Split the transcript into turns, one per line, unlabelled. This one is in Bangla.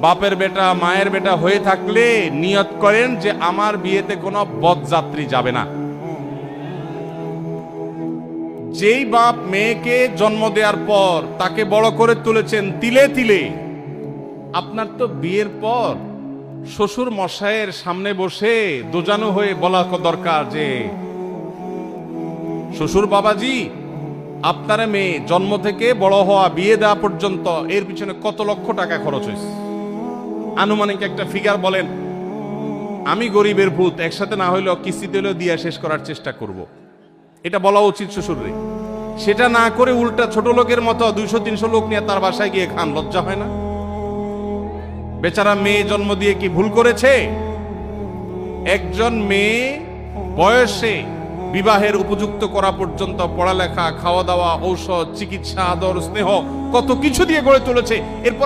বাপের বেটা মায়ের বেটা হয়ে থাকলে নিয়ত করেন যে আমার বিয়েতে কোনো বরযাত্রী যাবে না। যেই বাপ মেয়েকে জন্ম দেওয়ার পর তাকে বড় করে তুলেছেন তিলে তিলে, আপনার তো বিয়ের পর শ্বশুর মশাইয়ের সামনে বসে দোজানো হয়ে বলা দরকার যে শ্বশুর বাবাজি, আপনার মেয়ে জন্ম থেকে বড় হওয়া বিয়ে দেওয়া পর্যন্ত এর পিছনে কত লক্ষ টাকা খরচ হয়েছে, আনুমানিক একটা ফিগার বলেন। আমি গরিবের ভূত, একসাথে না হইলেও কিস্তিতে হলেও দিয়া শেষ করার চেষ্টা করব। এটা বলা উচিত শ্বশুররে। সেটা না করে উল্টা ছোট লোকের মতো 200-300 লোক নিয়ে তার বাসায় গিয়ে খান, লজ্জা হয় না? বেচারা মেয়ে জন্ম দিয়ে কি ভুল করেছে? একজন মেয়ে বয়সে বিবাহের উপযুক্ত করা পর্যন্ত পড়ালেখা, খাওয়া দাওয়া, ঔষধ, চিকিৎসা, আদর, স্নেহ কত কিছু দিয়ে গড়ে তুলেছে। এরপর